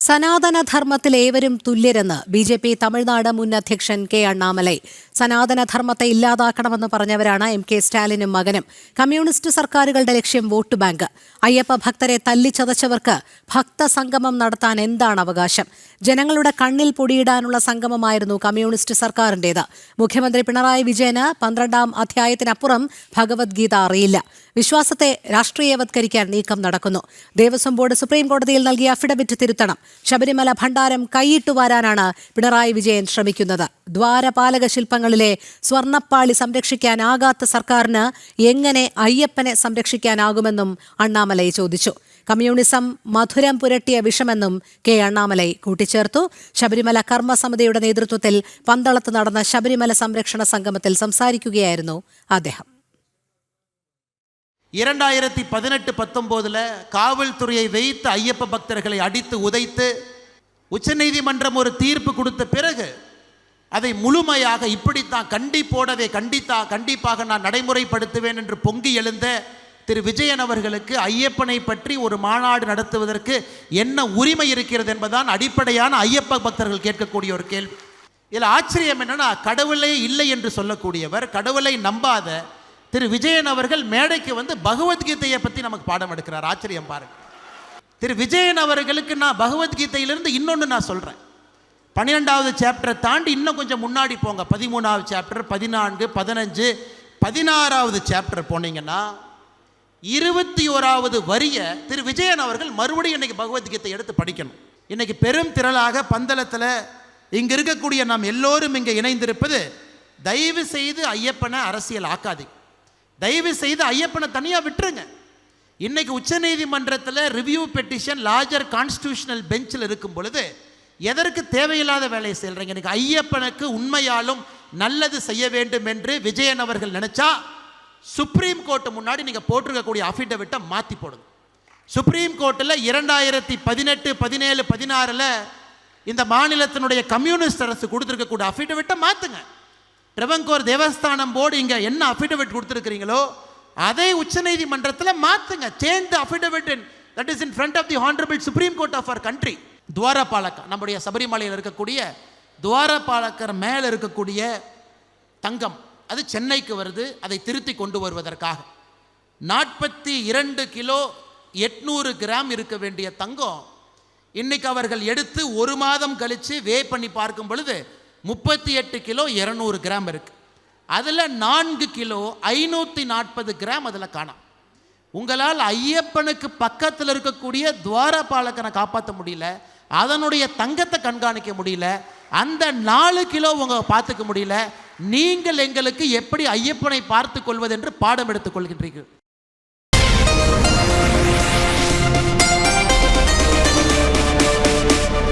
സനാതനധർമ്മത്തിൽ ഏവരും തുല്യരെന്ന് ബി.ജെ.പി. തമിഴ്നാട് മുൻ അധ്യക്ഷൻ കെ അണ്ണാമലൈ. സനാതനധർമ്മത്തെ ഇല്ലാതാക്കണമെന്ന് പറഞ്ഞവരാണ് എം.കെ. സ്റ്റാലിനും മകനും. കമ്മ്യൂണിസ്റ്റ് സർക്കാരുകളുടെ ലക്ഷ്യം വോട്ട് ബാങ്ക്. അയ്യപ്പ ഭക്തരെ തല്ലിച്ചതച്ചവർക്ക് ഭക്തസംഗമം നടത്താൻ എന്താണ് അവകാശം? ജനങ്ങളുടെ കണ്ണിൽ പൊടിയിടാനുള്ള സംഗമമായിരുന്നു കമ്മ്യൂണിസ്റ്റ് സർക്കാരിന്റേത്. മുഖ്യമന്ത്രി പിണറായി വിജയന് 12ാം അധ്യായത്തിനപ്പുറം ഭഗവത്ഗീത അറിയില്ല. വിശ്വാസത്തെ രാഷ്ട്രീയവത്കരിക്കാൻ നീക്കം നടക്കുന്നു. ദേവസ്വം ബോർഡ് സുപ്രീംകോടതിയിൽ നൽകിയ അഫിഡവിറ്റ് തിരുത്തണം. ശബരിമല ഭണ്ഡാരം കൈയിട്ടുവാരാനാണ് പിണറായി വിജയൻ ശ്രമിക്കുന്നത്. ദ്വാരപാലക ശില്പങ്ങളിലെ സ്വർണ്ണപ്പാളി സംരക്ഷിക്കാനാകാത്ത സർക്കാരിന് എങ്ങനെ അയ്യപ്പനെ സംരക്ഷിക്കാനാകുമെന്നും അണ്ണാമലൈ ചോദിച്ചു. കമ്മ്യൂണിസം മധുരം പുരട്ടിയ വിഷമെന്നും കെ അണ്ണാമലൈ കൂട്ടിച്ചേർത്തു. ശബരിമല കർമ്മസമിതിയുടെ നേതൃത്വത്തിൽ പന്തളത്ത് നടന്ന ശബരിമല സംരക്ഷണ സംഗമത്തിൽ സംസാരിക്കുകയായിരുന്നു അദ്ദേഹം. 2018-19 காவல்துறையை வைத்து ஐயப்ப பக்தர்களை அடித்து உதைத்து உச்சநீதிமன்றம் ஒரு தீர்ப்பு கொடுத்த பிறகு அதை முழுமையாக இப்படித்தான் கண்டிப்பாக நான் நடைமுறைப்படுத்துவேன் என்று பொங்கி எழுந்த திரு விஜயன் அவர்களுக்கு ஐயப்பனை பற்றி ஒரு மாநாடு நடத்துவதற்கு என்ன உரிமை இருக்கிறது என்பதுதான் அடிப்படையான ஐயப்ப பக்தர்கள் கேட்கக்கூடிய ஒரு கேள்வி. இதில் ஆச்சரியம் என்னன்னா, கடவுளே இல்லை என்று சொல்லக்கூடியவர், கடவுளை நம்பாத திரு விஜயன் அவர்கள் மேடைக்கு வந்து பகவத்கீதையை பற்றி நமக்கு பாடம் எடுக்கிறார். ஆச்சரியம் பாருங்க. திரு விஜயன் அவர்களுக்கு நான் பகவத்கீதையிலிருந்து இன்னொன்று நான் சொல்கிறேன். 12வது சாப்டரை தாண்டி இன்னும் கொஞ்சம் முன்னாடி போங்க. 13வது சாப்டர், 14, 15, 16வது சாப்டர் போனீங்கன்னா 21வது வரியை திரு விஜயன் அவர்கள் மறுபடியும் இன்னைக்கு பகவத்கீதை எடுத்து படிக்கணும். இன்னைக்கு பெரும் திரளாக பந்தளத்தில் இங்கே இருக்கக்கூடிய நாம் எல்லோரும் இங்கே இணைந்திருப்பது, தயவு செய்து ஐயப்பனை அரசியல் ஆக்காதீங்க. தயவு செய்து ஐயப்பனை தனியாக விட்டுருங்க. இன்னைக்கு உச்சநீதிமன்றத்தில் ரிவ்யூ பெட்டிஷன் லார்ஜர் கான்ஸ்டிடியூஷனல் பெஞ்சில் இருக்கும் பொழுது எதற்கு தேவையில்லாத வேலையை செய்கிறீங்க? இன்னைக்கு ஐயப்பனுக்கு உண்மையாலும் நல்லது செய்ய வேண்டும் என்று விஜயன் அவர்கள் நினைச்சா சுப்ரீம் கோர்ட்டு முன்னாடி நீங்கள் போட்டிருக்கக்கூடிய அஃபிடவிட்டை மாற்றி போடுங்க. சுப்ரீம் கோர்ட்டில் 2018, 17, 16 இந்த மாநிலத்தினுடைய கம்யூனிஸ்ட் அரசு கொடுத்துருக்கக்கூடிய அஃபிடவிட்டை மாற்றுங்க. ட்ரெவங்கோர் தேவஸ்தானம் போர்டு இங்கே என்ன அஃபிடவிட் கொடுத்துருக்கிறீங்களோ அதை உச்சநீதிமன்றத்தில் மாற்றுங்க. Change the affidavit that is in front of the honourable supreme court of our country. துவாரபாலகர், நம்முடைய சபரிமலையில் இருக்கக்கூடிய துவாரபாலகர் மேலே இருக்கக்கூடிய தங்கம் அது சென்னைக்கு வருது. அதை திருத்தி கொண்டு வருவதற்காக 42 கிலோ 800 கிராம் இருக்க வேண்டிய தங்கம் இன்னைக்கு அவர்கள் எடுத்து ஒரு மாதம் கழித்து வே பண்ணி பார்க்கும் பொழுது 38 கிலோ 200 கிராம் இருக்கு. அதில் 4 கிலோ 540 கிராம் அதில் காணாம். உங்களால் ஐயப்பனுக்கு பக்கத்தில் இருக்கக்கூடிய துவாரபாலகனை காப்பாற்ற முடியல, அதனுடைய தங்கத்தை கண்காணிக்க முடியல, அந்த 4 கிலோ உங்க பார்த்துக்க முடியல. நீங்கள் எங்களுக்கு எப்படி ஐயப்பனை பார்த்து கொள்வது என்று பாடம் எடுத்துக் கொள்கின்றீர்கள்.